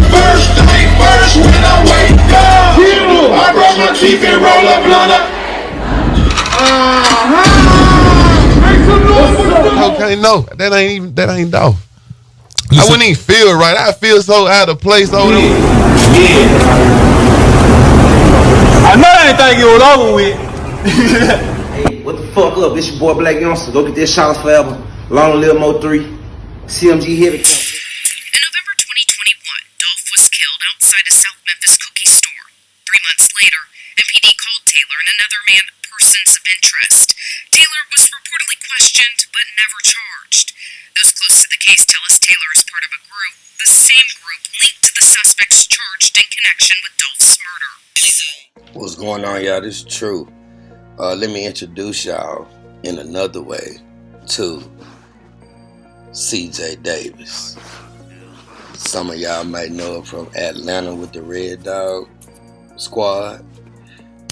First thing first, when I wake up, I brush my teeth and roll up blunt up. Okay, no, that ain't Dolph. I wouldn't even feel right. I feel so out of place over there. I know they didn't think it was over with. Hey, what the fuck up? This your boy Black Youngster. Go get that shots forever. Long live Mo 3. CMG heavy. In November 2021, Dolph was killed outside a South Memphis cookie store. 3 months later, MPD called Taylor and another man persons of interest. Taylor was reportedly questioned but never charged. Those close to the case tell us Taylor is part of a group, the same group linked to the suspects charged in connection with Dolph's murder. What's going on, y'all? This is True. Let me introduce y'all in another way to CJ Davis. Some of y'all might know him from Atlanta with the Red Dog Squad.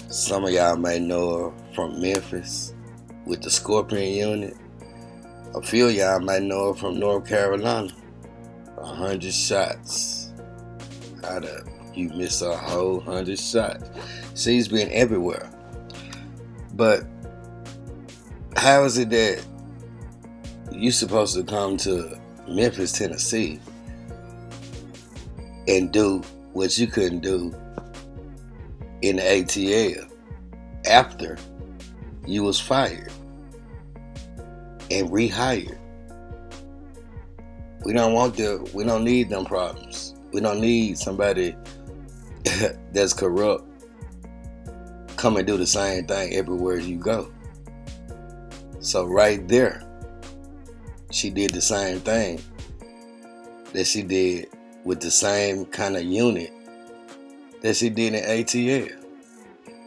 Some of y'all might know her from Memphis with the Scorpion Unit. A few of y'all might know her from North Carolina. 100 shots. Out of you miss a whole 100 shots. She's been everywhere. But how is it that you supposed to come to Memphis, Tennessee and do what you couldn't do in the ATL after you was fired and rehired? We don't need them problems. We don't need somebody that's corrupt come and do the same thing everywhere you go. So right there, she did the same thing that she did with the same kind of unit that she did in ATL.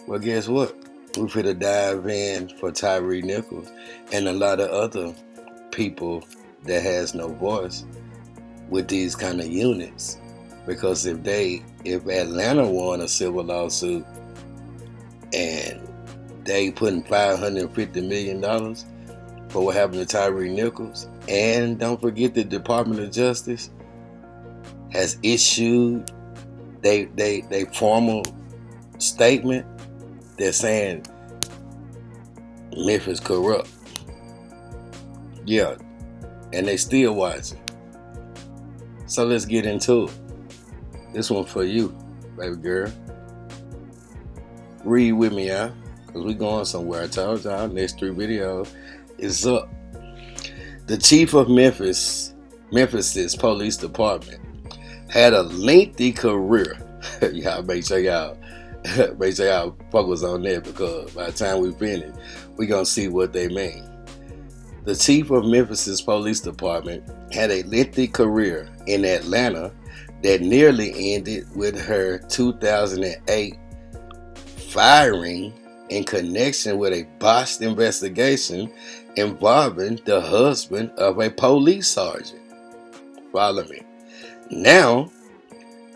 Well, guess what? We finna dive in for Tyre Nichols and a lot of other people that has no voice with these kind of units. Because if Atlanta won a civil lawsuit and they putting $550 million for what happened to Tyre Nichols, and don't forget the Department of Justice has issued they formal statement. They're saying Memphis corrupt. Yeah, and they still watching. So let's get into it. This one for you, baby girl. Read with me, y'all, because we going somewhere. I told y'all, next 3 videos is up. The chief of Memphis' police department had a lengthy career. Y'all make sure y'all focus on that, because by the time we finish, we gonna see what they mean. The chief of Memphis' police department had a lengthy career in Atlanta that nearly ended with her 2008 firing in connection with a botched investigation involving the husband of a police sergeant. Follow me. Now,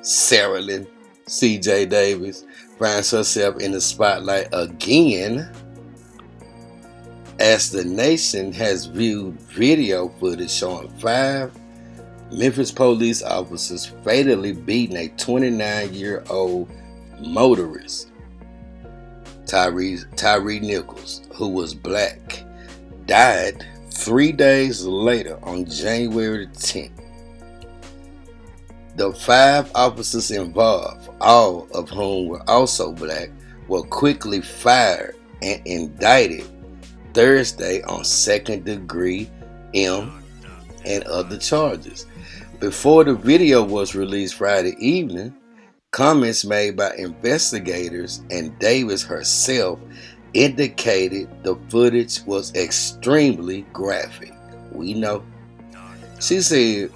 Sarah Lynn CJ Davis finds herself in the spotlight again as the nation has viewed video footage showing 5 Memphis police officers fatally beating a 29-year-old motorist. Tyre Nichols, who was black, died 3 days later on January 10th. The 5 officers involved, all of whom were also black, were quickly fired and indicted Thursday on second-degree M and other charges. Before the video was released Friday evening, comments made by investigators and Davis herself indicated the footage was extremely graphic. We know. She said,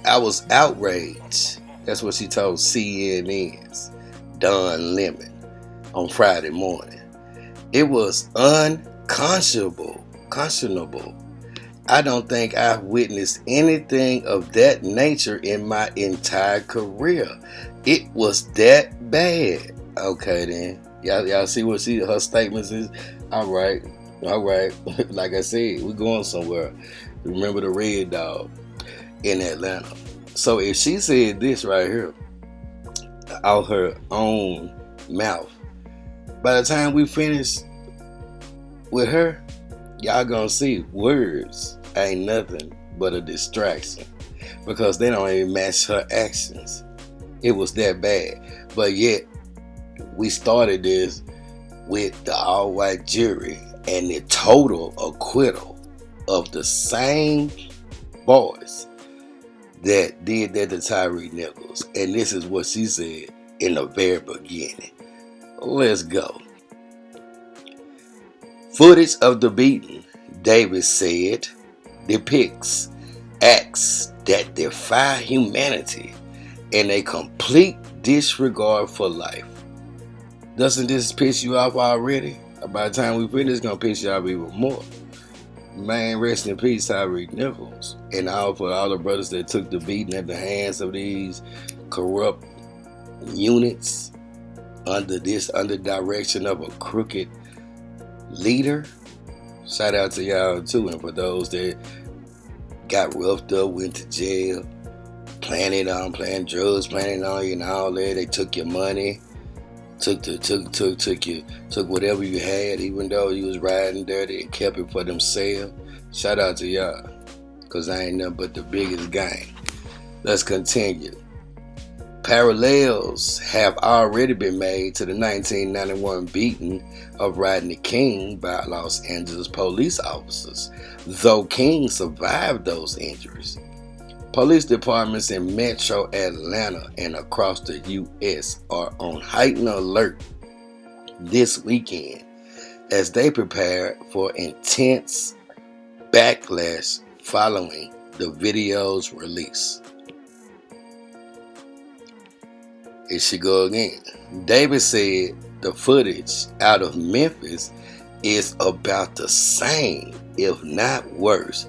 "I was outraged." That's what she told CNN's Don Lemon on Friday morning. "It was unconscionable. I don't think I've witnessed anything of that nature in my entire career. It was that bad." Okay then. Y'all see what her statements is? All right. Like I said, we're going somewhere. Remember the Red Dog in Atlanta. So if she said this right here out her own mouth, by the time we finish with her, y'all gonna see words ain't nothing but a distraction, because they don't even match her actions. It was that bad. But yet we started this with the all-white jury and the total acquittal of the same boys that did that to Tyree Nichols. And this is what she said in the very beginning. Let's go. Footage of the beating, Davis said, depicts acts that defy humanity and a complete disregard for life. Doesn't this piss you off already? By the time we finish, it's gonna piss you off even more. Man, rest in peace, Tyreek Nichols, and all for all the brothers that took the beating at the hands of these corrupt units under direction of a crooked leader. Shout out to y'all too, and for those that got roughed up, went to jail, playing drugs, planning on you and all that. They took your money, took whatever you had, even though you was riding dirty, and kept it for themselves. Shout out to y'all, cause I ain't nothing but the biggest gang. Let's continue. Parallels have already been made to the 1991 beating of Rodney King by Los Angeles police officers, though King survived those injuries. Police departments in Metro Atlanta and across the U.S. are on heightened alert this weekend as they prepare for intense backlash following the video's release. Here she go again. Davis said the footage out of Memphis is about the same, if not worse,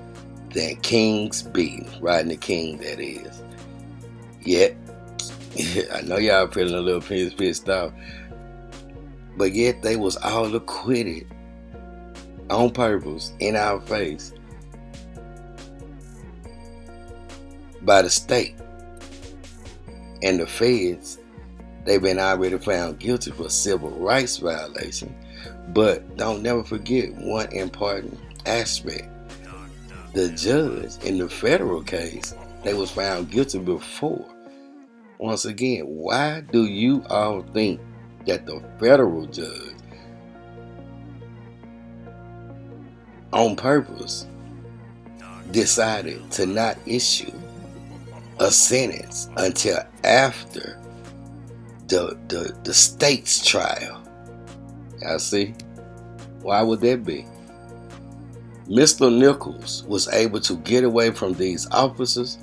than King's beating. Rodney King, that is. Yet, I know y'all feeling a little pissed off, but yet they was all acquitted on purpose in our face by the state and the feds. They've been already found guilty for civil rights violation, but don't never forget one important aspect. The judge in the federal case, they was found guilty before. Once again, why do you all think that the federal judge on purpose decided to not issue a sentence until after the state's trial? Y'all see? Why would that be? Mr. Nichols was able to get away from these officers,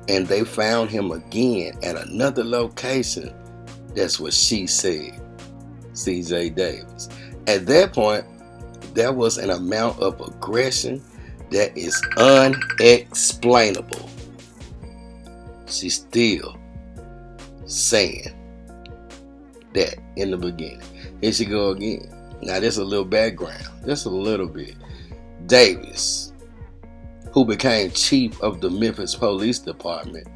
and they found him again at another location. That's what she said, CJ Davis. At that point, there was an amount of aggression that is unexplainable. She's still saying that in the beginning. Here she go again. Now there's a little background, just a little bit. Davis, who became chief of the Memphis Police Department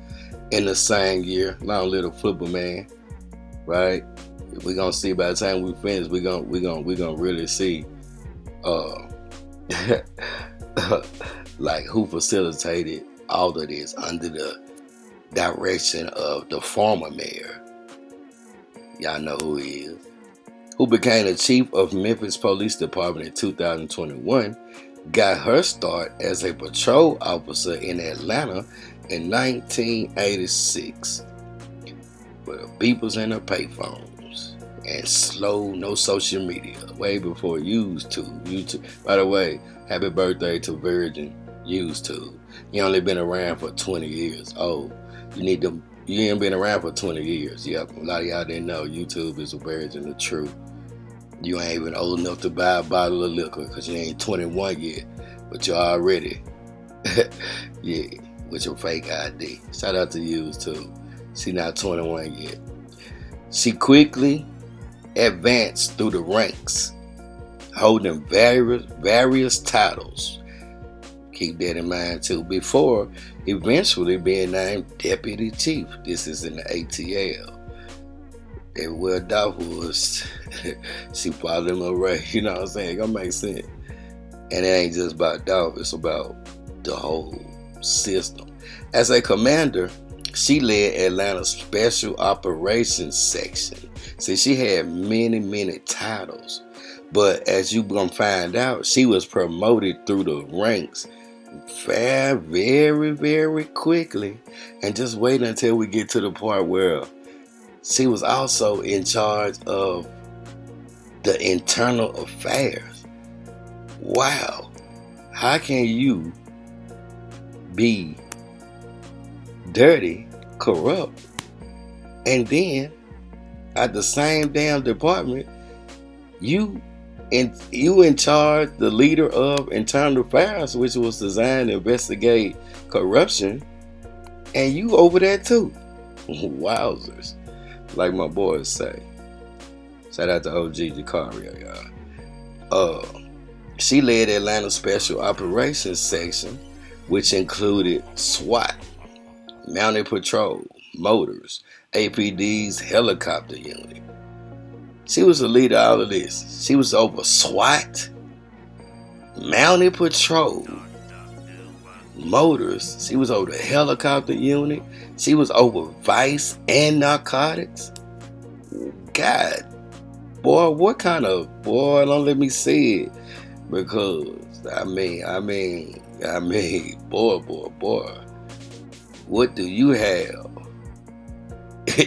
in the same year, long little football man, right? We're gonna see by the time we finish, we're gonna really see like who facilitated all of this under the direction of the former mayor. Y'all know who he is. Who became the chief of Memphis Police Department in 2021, got her start as a patrol officer in Atlanta in 1986. With the beepers and the payphones and slow, no social media, way before YouTube. By the way, happy birthday to Virgin YouTube. You only been around for 20 years. Oh, you ain't been around for 20 years. Yep, a lot of y'all didn't know YouTube is a Virgin of True. You ain't even old enough to buy a bottle of liquor because you ain't 21 yet, but you're already, yeah, with your fake ID. Shout out to you too. She not 21 yet. She quickly advanced through the ranks, holding various titles. Keep that in mind too. Before eventually being named deputy chief. This is in the ATL. And where Dolph was, she followed him around. You know what I'm saying? It gonna make sense. And it ain't just about Dolph. It's about the whole system. As a commander, she led Atlanta's Special Operations Section. See, she had many titles. But as you gonna find out, she was promoted through the ranks very quickly. And just wait until we get to the part where she was also in charge of the internal affairs. Wow. How can you be dirty, corrupt, and then at the same damn department, you in charge, the leader of internal affairs, which was designed to investigate corruption, and you over there too? Wowzers, like my boys say. Shout out to OG Jacario, y'all. She led Atlanta Special Operations Section, which included SWAT, Mounted Patrol, Motors, APD's helicopter unit. She was the leader of all of this. She was over SWAT, Mounted Patrol, Motors. She was over the helicopter unit. She was over vice and narcotics. God, boy, what kind of, boy, don't let me say it. Because, I mean, boy, what do you have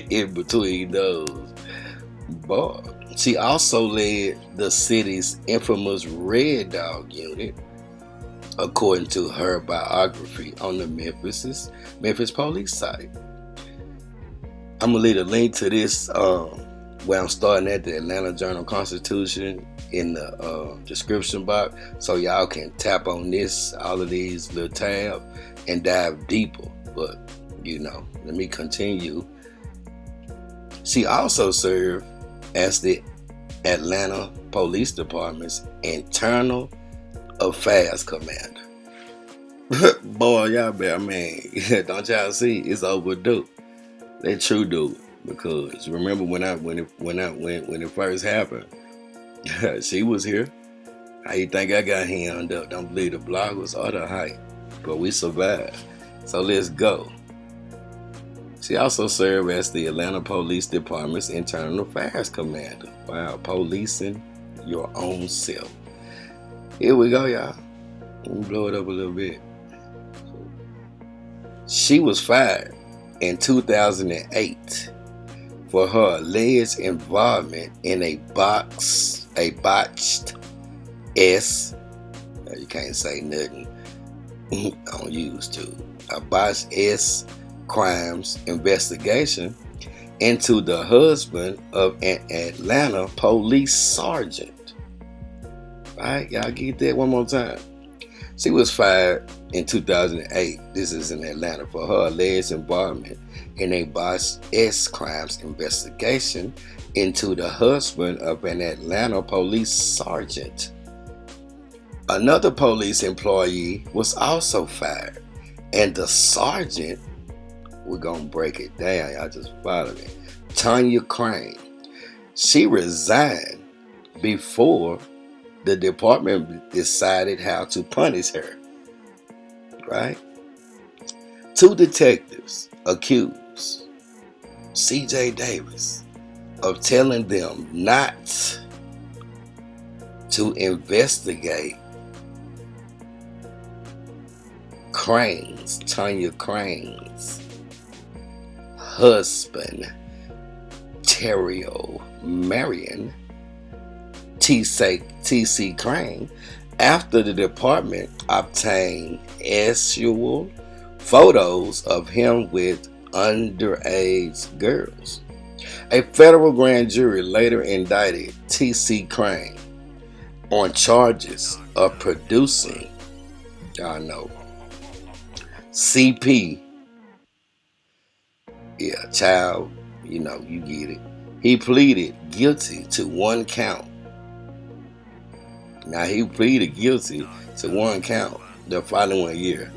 in between those? Boy. She also led the city's infamous Red Dog unit, according to her biography on the Memphis police site. I'm gonna leave a link to this where I'm starting at the Atlanta Journal-Constitution in the description box, so y'all can tap on this, all of these little tabs, and dive deeper. But let me continue. She also served as the Atlanta Police Department's Internal Affairs Commander. Boy, y'all better, don't y'all see? It's overdue. They true do it, because remember when it first happened, she was here. How you think I got hemmed up? Don't believe the bloggers or the hype, but we survived. So let's go. She also served as the Atlanta Police Department's Internal Affairs Commander. Wow, policing your own self. Here we go, y'all. Let me blow it up a little bit. She was fired in 2008 for her alleged involvement in a botched you can't say nothing. I don't use to. A botched crimes investigation into the husband of an Atlanta police sergeant. Right? Y'all get that one more time. She was fired in 2008. This is in Atlanta for her alleged involvement in a botched crimes investigation into the husband of an Atlanta police sergeant. Another police employee was also fired, and the sergeant, we're gonna break it down, y'all just follow me. Tanya Crane. She resigned before the department decided how to punish her. Right? 2 detectives accused CJ Davis of telling them not to investigate Tanya Crane's husband, Terrio Marion, T.C. Crane, after the department obtained actual photos of him with underage girls. A federal grand jury later indicted T.C. Crane on charges of producing, y'all know, CP. Yeah, child, you get it. He pleaded guilty to 1 count. Now, he pleaded guilty to 1 count. the following year,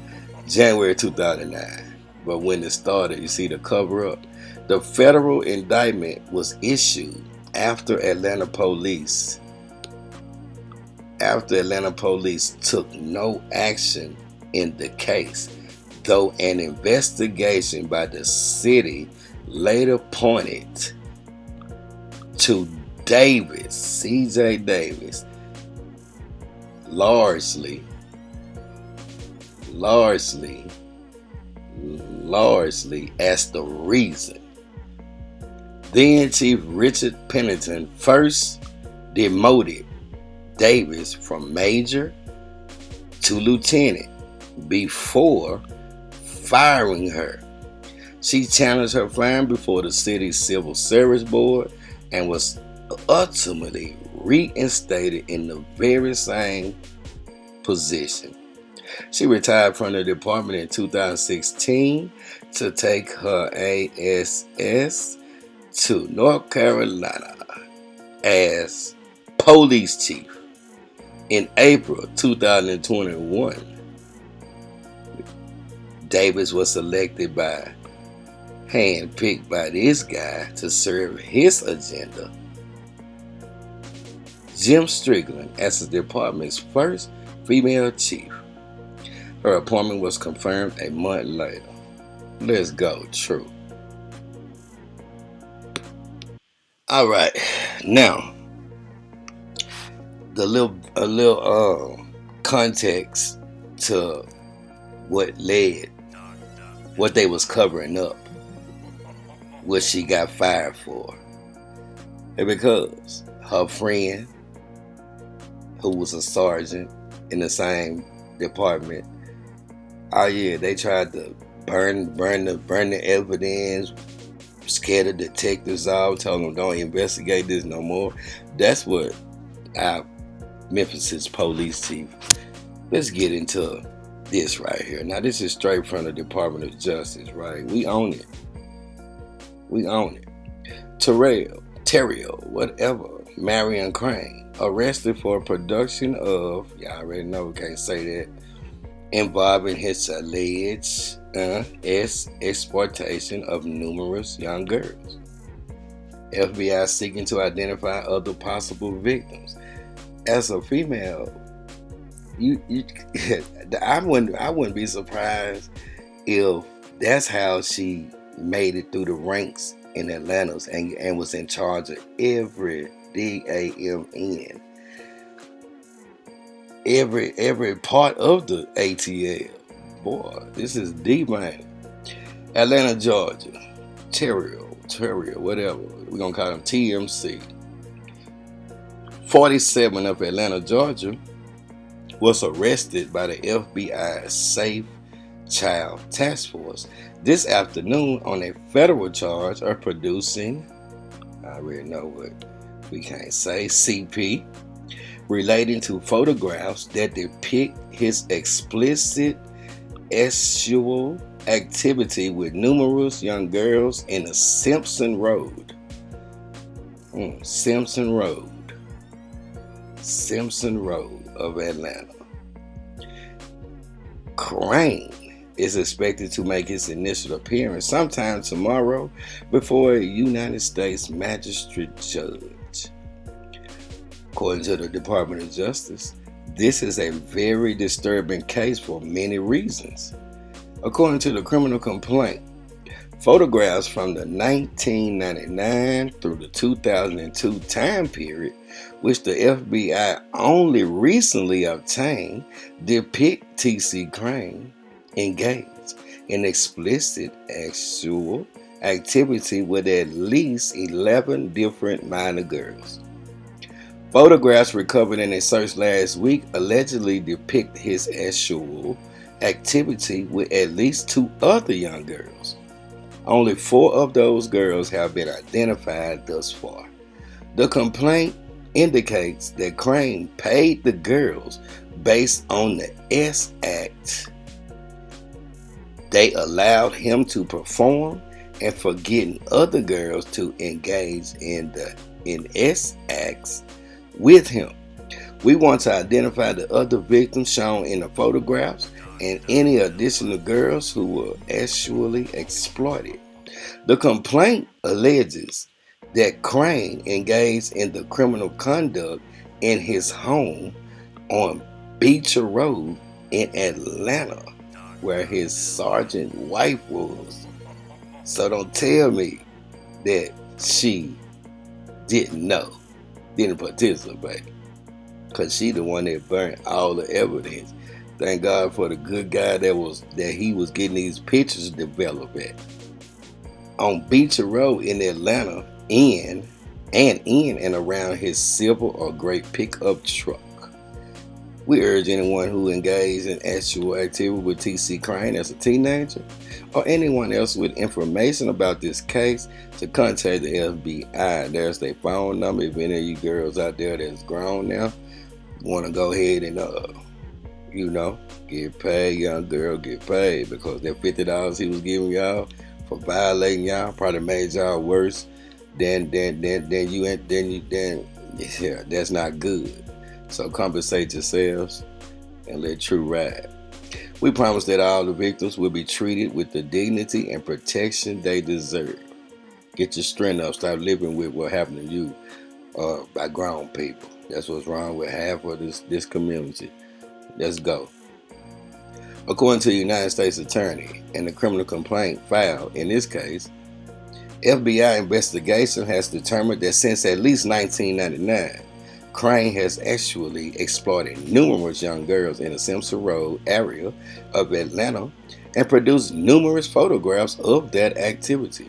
January 2009. But when it started, you see the cover up. The federal indictment was issued after Atlanta police took no action in the case, though an investigation by the city later pointed to Davis, C.J. Davis, largely as the reason. Then Chief Richard Pennington first demoted Davis from major to lieutenant before firing her. She challenged her firing before the city's civil service board and was ultimately reinstated in the very same position. She retired from the department in 2016 to take her ASS to North Carolina as police chief. In April 2021, Davis was selected handpicked by this guy to serve his agenda, Jim Strickland, as the department's first female chief. Her appointment was confirmed a month later. Let's go, True. All right, now a little context to what they was covering up, what she got fired for, and because her friend, who was a sergeant in the same department, they tried to burn the evidence, scared the detectives off, told them don't investigate this no more. That's what our Memphis police chief. Let's get into this right here. Now this is straight from the Department of Justice, right? We own it. Terrio, whatever, Marion Crane, arrested for production of, y'all already know, we can't say that, involving his alleged exploitation of numerous young girls. FBI seeking to identify other possible victims. As a female, I wouldn't be surprised if that's how she made it through the ranks in Atlanta and was in charge of every DAMN, every part of the ATL. Boy, this is deep, man. Atlanta, Georgia. Terrio, whatever. We're going to call him TMC. 47 of Atlanta, Georgia, was arrested by the FBI Safe Child Task Force this afternoon on a federal charge of producing, I already know what we can't say, CP, relating to photographs that depict his explicit sexual activity with numerous young girls in the Simpson Road of Atlanta. Crane is expected to make his initial appearance sometime tomorrow before a United States magistrate judge. According to the Department of Justice, this is a very disturbing case for many reasons. According to the criminal complaint, photographs from the 1999 through the 2002 time period, which the FBI only recently obtained, depict T.C. Crane engaged in explicit sexual activity with at least 11 different minor girls. Photographs recovered in a search last week allegedly depict his sexual activity with at least 2 other young girls. Only 4 of those girls have been identified thus far. The complaint indicates that Crane paid the girls based on the S Act they allowed him to perform, and for getting other girls to engage in S acts with him. We want to identify the other victims shown in the photographs and any additional girls who were actually exploited. The complaint alleges that Crane engaged in the criminal conduct in his home on Beecher Road in Atlanta, where his sergeant wife was. So don't tell me that she didn't know, didn't participate, because she the one that burnt all the evidence. Thank God for the good guy that he was getting these pictures developed at. On Beecher Road in Atlanta, in and around his silver or gray pickup truck. We urge anyone who engaged in actual activity with T.C. Crane as a teenager or anyone else with information about this case to contact the FBI. There's their phone number. If any of you girls out there that's grown now want to go ahead and get paid, young girl, get paid, because that $50 he was giving y'all for violating y'all probably made y'all worse than yeah, that's not good. So compensate yourselves and let True ride. We promise that all the victims will be treated with the dignity and protection they deserve. Get your strength up. Stop living with what happened to you by grown people. That's what's wrong with half of this community. Let's go. According to the United States Attorney and the criminal complaint filed in this case, FBI investigation has determined that since at least 1999, Crane has actually exploited numerous young girls in the Simpson Road area of Atlanta and produced numerous photographs of that activity.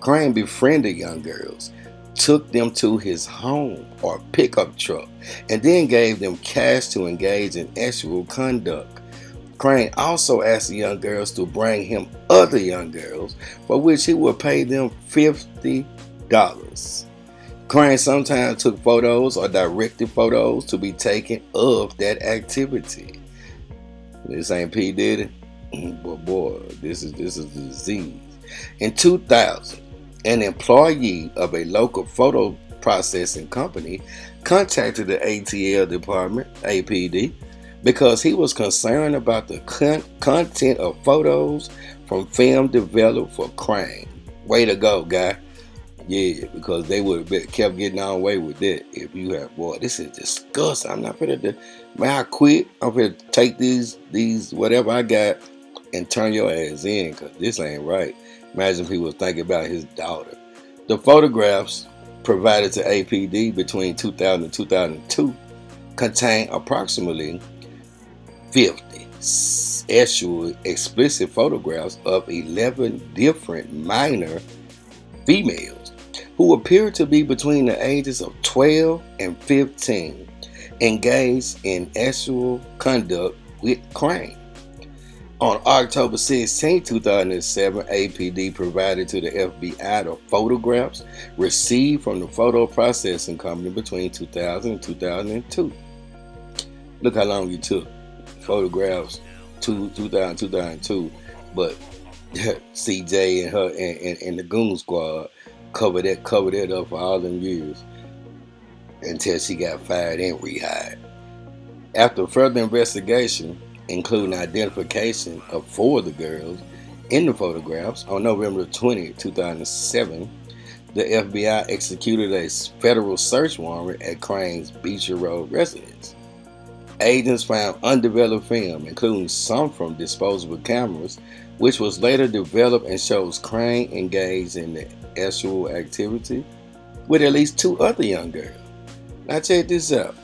Crane befriended young girls, took them to his home or pickup truck, and then gave them cash to engage in actual conduct. Crane also asked the young girls to bring him other young girls, for which he would pay them $50. Crane sometimes took photos or directed photos to be taken of that activity. This ain't P. Diddy, but boy, this is a disease. In 2000, an employee of a local photo processing company contacted the ATL department, APD, because he was concerned about the content of photos from film developed for Crane. Way to go, guy. Yeah, because they would have kept getting on away with that if you have, boy, this is disgusting. I'm not finna do, man, I quit. I'm finna take these whatever I got and turn your ass in, because this ain't right. Imagine people thinking about his daughter. The photographs provided to APD between 2000 and 2002 contain approximately 50 actual explicit photographs of 11 different minor females who appear to be between the ages of 12 and 15, engaged in actual conduct with Crane. On October 16, 2007, APD provided to the FBI the photographs received from the photo processing company between 2000 and 2002. Look how long it took. Photographs 2002, but CJ and her and the Goon Squad covered that up for all them years until she got fired and rehired. After further investigation, including identification of 4 of the girls in the photographs, on November 20, 2007, the FBI executed a federal search warrant at Crane's Beecher Road residence. Agents found undeveloped film, including some from disposable cameras, which was later developed and shows Crane engaged in the actual activity with at least 2 other young girls. Now check this out.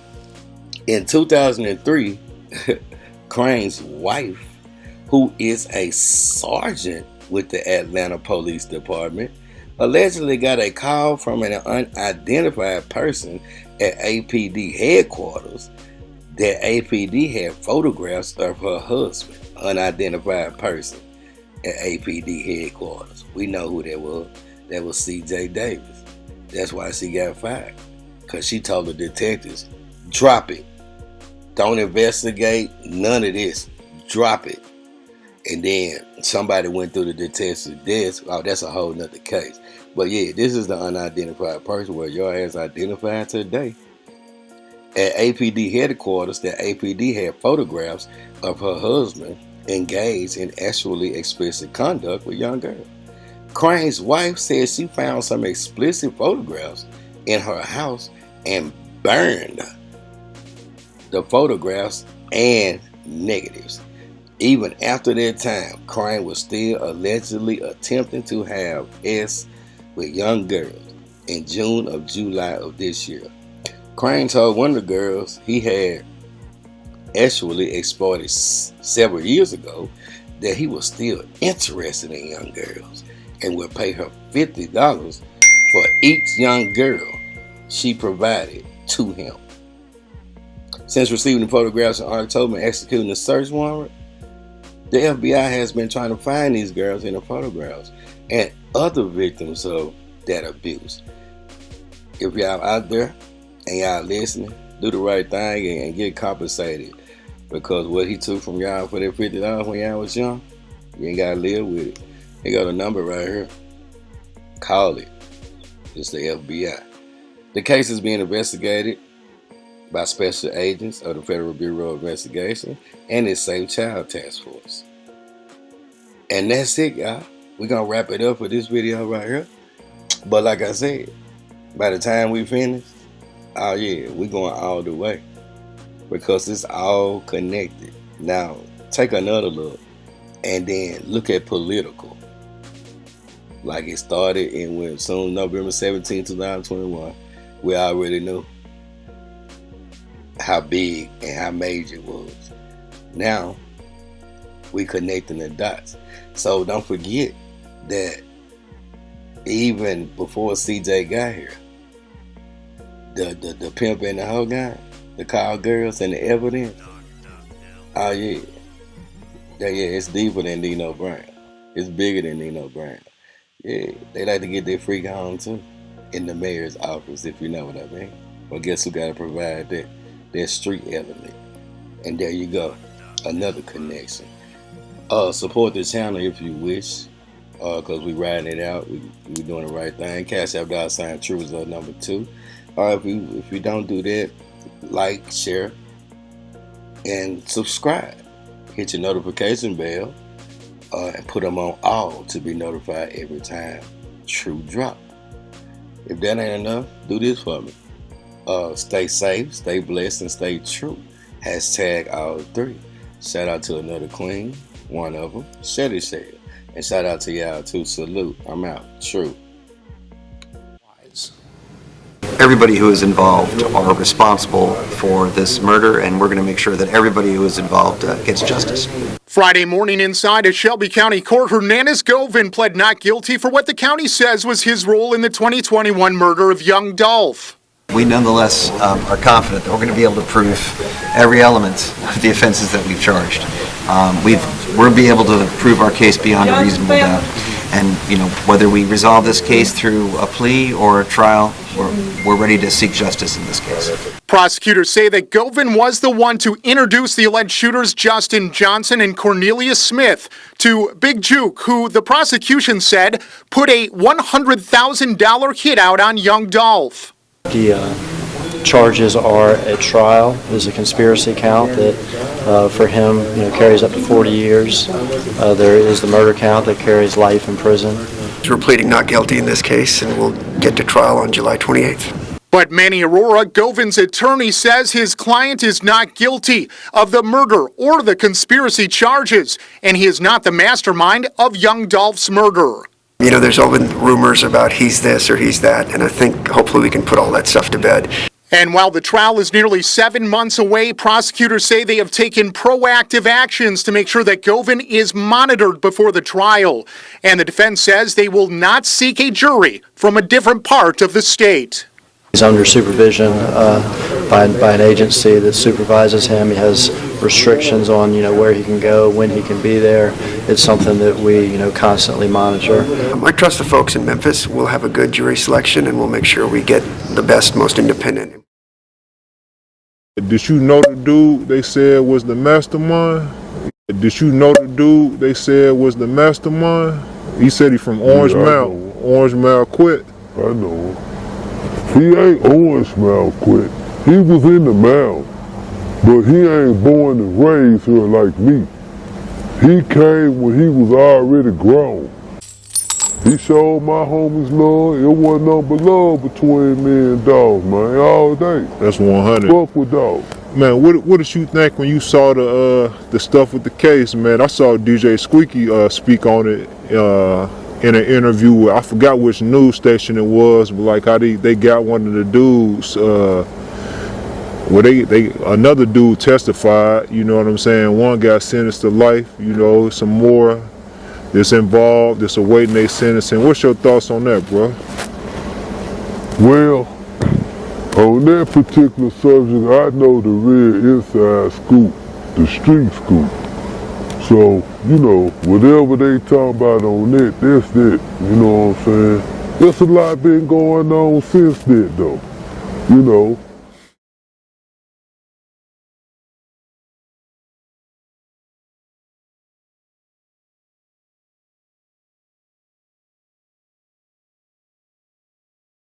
In 2003, Crane's wife, who is a sergeant with the Atlanta Police Department, allegedly got a call from an unidentified person at APD headquarters that APD had photographs of her husband, unidentified person, at APD headquarters. We know who that was. That was CJ Davis. That's why she got fired. Because she told the detectives, drop it. Don't investigate none of this. Drop it. And then somebody went through the detective's desk. Oh, that's a whole nother case. But yeah, this is the unidentified person where your ass identified today. At APD headquarters, the APD had photographs of her husband engaged in actually explicit conduct with young girls. Crane's wife said she found some explicit photographs in her house and burned the photographs and negatives. Even after that time, Crane was still allegedly attempting to have sex with young girls in June or July of this year. Crane told one of the girls he had actually exploited several years ago that he was still interested in young girls and would pay her $50 for each young girl she provided to him. Since receiving the photographs in October and executing the search warrant, the FBI has been trying to find these girls in the photographs and other victims of that abuse. If y'all out there and y'all listening, do the right thing and get compensated, because what he took from y'all for that $50 when y'all was young, you ain't gotta live with it. They got a number right here. Call it. It's the FBI. The case is being investigated by special agents of the Federal Bureau of Investigation and its Safe Child Task Force. And that's it, y'all. We're gonna wrap it up for this video right here. But like I said, by the time we finish, oh yeah, we're going all the way, because it's all connected. Now, take another look and then look at political. Like it started in when soon November 17, 2021, we already knew how big and how major it was. Now, we connecting the dots. So don't forget that even before CJ got here, the pimp and the whole guy, the call girls and the evidence, oh yeah. Yeah, it's deeper than Nino Brown. It's bigger than Nino Brown. Yeah, they like to get their freak on too in the mayor's office, if you know what I mean. Well, guess who got to provide that street element? And there you go, another connection. Support the channel if you wish, because we riding it out. We doing the right thing. Cash App $TRURESULTS number 2. If you don't do that, like, share, and subscribe. Hit your notification bell and put them on all to be notified every time True drop. If that ain't enough, do this for me. Stay safe, stay blessed, and stay true. Hashtag all 3. Shout out to another queen, one of them, Shetty Shell. And shout out to y'all too. Salute. I'm out. True. Everybody who is involved are responsible for this murder, and we're going to make sure that everybody who is involved gets justice. Friday morning inside a Shelby County court, Hernandez Govan pled not guilty for what the county says was his role in the 2021 murder of young Dolph. We nonetheless are confident that we're going to be able to prove every element of the offenses that we've charged. We'll be able to prove our case beyond a reasonable doubt. And, whether we resolve this case through a plea or a trial, we're ready to seek justice in this case. Prosecutors say that Govan was the one to introduce the alleged shooters Justin Johnson and Cornelius Smith to Big Juke, who the prosecution said put a $100,000 hit out on young Dolph. The charges are at trial. There's a conspiracy count that for him carries up to 40 years. There is the murder count that carries life in prison. We're pleading not guilty in this case, and we'll get to trial on July 28th. But Manny Aurora, Govan's attorney, says his client is not guilty of the murder or the conspiracy charges, and he is not the mastermind of young Dolph's murder. There's all been rumors about he's this or he's that, and I think hopefully we can put all that stuff to bed. And while the trial is nearly 7 months away, prosecutors say they have taken proactive actions to make sure that Govan is monitored before the trial. And the defense says they will not seek a jury from a different part of the state. He's under supervision by an agency that supervises him. He has restrictions on where he can go, when he can be there. It's something that we constantly monitor. I trust the folks in Memphis. We'll have a good jury selection, and we'll make sure we get the best, most independent. Did you know the dude they said was the mastermind? Did you know the dude they said was the mastermind? He said he from Orange Mound. Orange Mound quit. I know. He ain't Orange Mound quit. He was in the mountain, but he ain't born and raised here like me. He came when he was already grown. He showed my homies love. It wasn't nothing but love between me and Dolph, man, all day. That's 100. Fuck with Dolph. Man, what did you think when you saw the stuff with the case, man? I saw DJ Squeaky speak on it in an interview with, I forgot which news station it was, but like how they got one of the dudes, another dude testified, you know what I'm saying? One got sentenced to life, you know, some more that's involved, that's awaiting their sentencing. What's your thoughts on that, bro? Well, on that particular subject, I know the real inside scoop, the street scoop. So, you know, whatever they talking about on that, that's that, you know what I'm saying? There's a lot been going on since that though, you know.